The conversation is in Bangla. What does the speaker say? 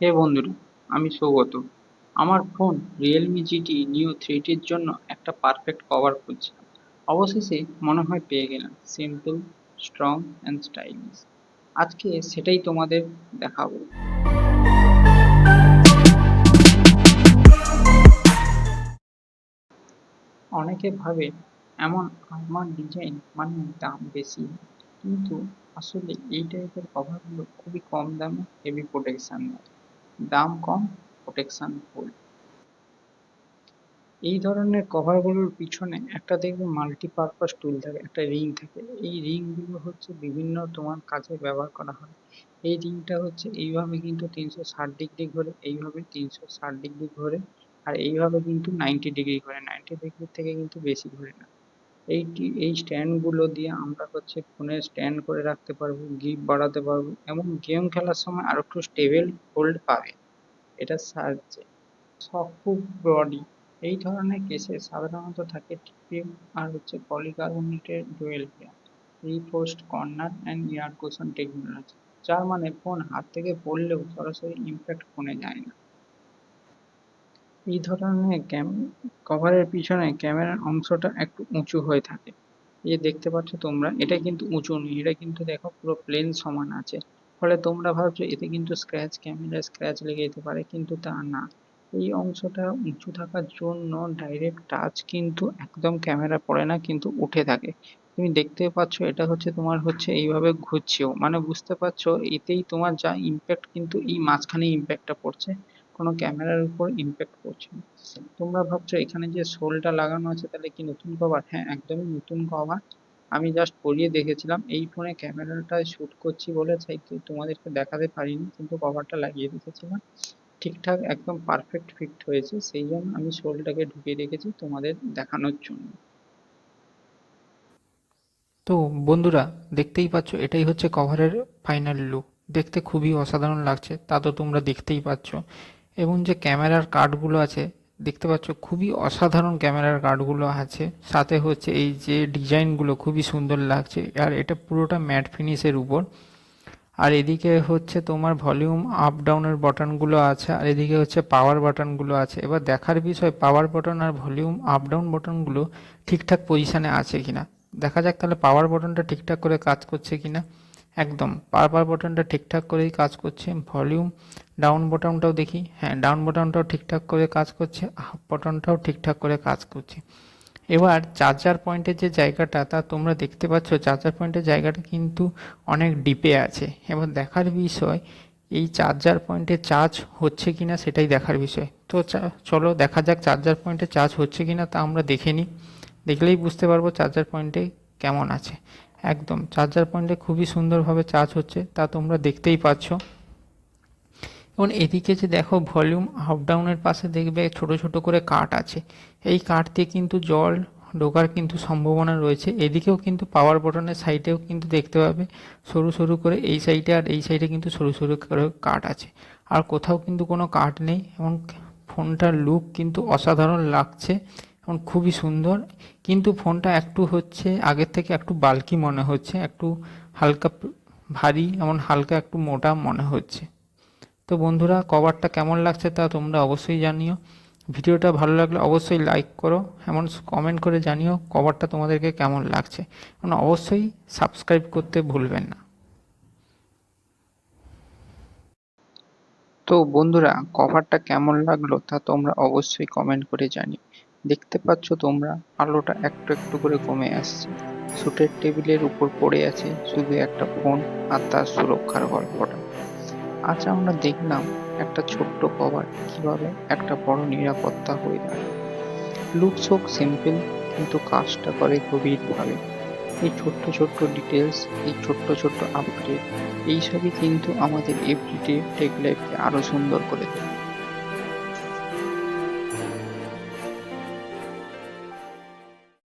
হে বন্ধুরা, আমি সৌগত। আমার ফোন রিয়েলমি জিটি নিও 3টির জন্য একটা পারফেক্ট কভার খুঁজছিলাম। অবশেষে মনে হয় পেয়ে গেলাম। Simple, strong and stylish. আজকে সেটাই তোমাদের দেখাবো। অনেকে ভাবে এমন আমার ডিজাইন মানে দাম বেশি, কিন্তু আসলে এই টাইপের কভারগুলো খুবই কম দামে হেভি প্রোটেকশন দেয়। দাম কম, প্রোটেকশন ফুল। এই ধরনের কভারগুলোর পিছনে একটা দেখবে মাল্টিপারপাস টুল থাকে, একটা রিং থাকে। এই রিংগুলো হচ্ছে বিভিন্ন তোমার কাজে ব্যবহার করা হয়। এই রিংটা হচ্ছে এইভাবে কিন্তু 360 ডিগ্রি ঘোরে, এইভাবে 360 ডিগ্রি ঘোরে, আর এইভাবে কিন্তু 90 ডিগ্রি ঘোরে। 90 ডিগ্রি থেকে কিন্তু বেশি ঘোরে না। এই স্ট্যান্ডগুলো দিয়ে আমরা হচ্ছে ফোনের স্ট্যান্ড করে রাখতে পারবো, গ্রিপ বাড়াতে পারবো, এবং গেম খেলার সময় আরো একটু স্টেবল হোল্ড পাবে এটার সাহায্যে। Soft body. এই ধরনের কেসে সাধারণত থাকে টিপিএম আর হচ্ছে পলিকার্বনেটের dual layer reinforced corner and air cushion technology, যার মানে ফোন হাত থেকে পড়লেও সরাসরি ইম্প্যাক্ট ফোনে যায় না। এই ধরনের কভারের পিছনে ক্যামেরার অংশটা একটু উঁচু হয়ে থাকে। এই যে দেখতে পাচ্ছ তোমরা, এটা কিন্তু উঁচু নেই, এটা কিন্তু দেখো পুরো প্লেন সমান আছে। ফলে তোমরা ভাবছো এতে কিন্তু ক্যামেরা স্ক্র্যাচ লেগে যেতে পারে, কিন্তু তা না। এই অংশটা উঁচু থাকার জন্য ডাইরেক্ট টাচ কিন্তু একদম ক্যামেরা পড়ে না, কিন্তু উঠে থাকে। তুমি দেখতে পাচ্ছ এটা হচ্ছে তোমার হচ্ছে এইভাবে ঘুরছেও, মানে বুঝতে পারছো এতেই তোমার যা ইম্প্যাক্ট, কিন্তু এই মাঝখানে ইম্প্যাক্টটা পড়ছে, কোনো ক্যামেরার উপর ইম্প্যাক্ট পড়ছে না। তোমরা ভাবছো এখানে যে সোলটা লাগানো আছে তাহলে কি নতুন কভার? হ্যাঁ, একদমই নতুন কভার। আমি জাস্ট পরিয়ে দেখেছিলাম, এই ফোনে ক্যামেরাটায় শুট করছি বলে তাই তো তোমাদেরকে দেখাতে পারিনি, কিন্তু কভারটা লাগিয়ে রেখেছিলাম। ঠিকঠাক একদম পারফেক্ট ফিট হয়েছে, সেই জন্য আমি সোলটাকে ঢুকিয়ে রেখেছি তোমাদের দেখানোর জন্য। তো বন্ধুরা, দেখতেই পাচ্ছ এটাই হচ্ছে কভারের ফাইনাল লুক। দেখতে খুবই অসাধারণ লাগছে, তা তো তোমরা দেখতেই পাচ্ছ। এবং যে ক্যামেরার কার্ডগুলো আছে, দেখতে পাচ্ছ খুবই অসাধারণ ক্যামেরার কার্ডগুলো আছে। সাথে হচ্ছে এই যে ডিজাইনগুলো খুবই সুন্দর লাগছে, আর এটা পুরোটা ম্যাট ফিনিশের উপর। আর এদিকে হচ্ছে তোমার ভলিউম আপ ডাউনের বাটনগুলো আছে, আর এদিকে হচ্ছে পাওয়ার বাটনগুলো আছে। এবার দেখার বিষয় পাওয়ার বাটন আর ভলিউম আপ ডাউন বাটনগুলো ঠিকঠাক পজিশানে আছে কিনা। দেখা যাক তাহলে পাওয়ার বাটনটা ঠিকঠাক করে কাজ করছে কিনা। একদম পাওয়ার বাটনটা ঠিকঠাক করেই কাজ করছে। ভলিউম ডাউন বাটনটাও দেখি, হ্যাঁ ডাউন বাটনটাও ঠিকঠাক করে কাজ করছে, আপ বাটনটাও ঠিকঠাক করে কাজ করছে। এবার চার্জার পয়েন্টের যে জায়গাটা, তা তোমরা দেখতে পাচ্ছ চার্জার পয়েন্টের জায়গাটা কিন্তু অনেক ডিপে আছে। এবার দেখার বিষয় এই চার্জার পয়েন্টে চার্জ হচ্ছে কিনা, সেটাই দেখার বিষয়। তো চলো দেখা যাক চার্জার পয়েন্টে চার্জ হচ্ছে কিনা, তা আমরা দেখে নিই। দেখলেই বুঝতে পারবো চার্জার পয়েন্টে কেমন আছে। একদম চার্জার পয়েন্টে খুবই সুন্দরভাবে চার্জ হচ্ছে, তা তোমরা দেখতেই পাচ্ছ। এবং এদিকে যে দেখো ভলিউম আপ ডাউনের পাশে দেখবে ছোট ছোট করে কাঠ আছে। এই কাঠ দিয়ে কিন্তু জল ঢোকার কিন্তু সম্ভাবনা রয়েছে। এদিকেও কিন্তু পাওয়ার বটনের সাইডেও কিন্তু দেখতে পাবে সরু সরু করে, এই সাইডে আর এই সাইডে কিন্তু সরু সরু করে কাঠ আছে। আর কোথাও কিন্তু কোনো কাঠ নেই। এবং ফোনটার লুক কিন্তু অসাধারণ লাগছে এবং খুবই সুন্দর। কিন্তু ফোনটা একটু হচ্ছে আগের থেকে একটু বাল্কি মনে হচ্ছে, একটু হালকা ভারী, এমন হালকা একটু মোটা মনে হচ্ছে। তো বন্ধুরা, কভারটা কেমন লাগছে তা তোমরা অবশ্যই জানিও। ভিডিওটা ভালো লাগলে অবশ্যই লাইক করো, এমন কমেন্ট করে জানিও কভারটা তোমাদেরকে কেমন লাগছে, এবং অবশ্যই সাবস্ক্রাইব করতে ভুলবেন না। তো বন্ধুরা, কভারটা কেমন লাগলো তা তোমরা অবশ্যই কমেন্ট করে জানিও। দেখতে পাচ্ছ তোমরা, আলোটা একটু একটু করে কমে আসছে। শুটের টেবিলের উপর পড়ে আছে শুধু একটা ফোন আর তার সুরক্ষার গল্পটা। আজ আমরা দেখলাম একটা ছোট্ট কভার কিভাবে একটা বড় নিরাপত্তা হয়ে দাঁড়ায়। লুকস হোক সিম্পল, কিন্তু কাজটা করে গভীরভাবে। এই ছোট্ট ছোট্ট ডিটেলস, এই ছোট্ট ছোট্ট আপগ্রেড, এইসবই কিন্তু আমাদের এভরিডে টেক লাইফকে আরো সুন্দর করে তোলে।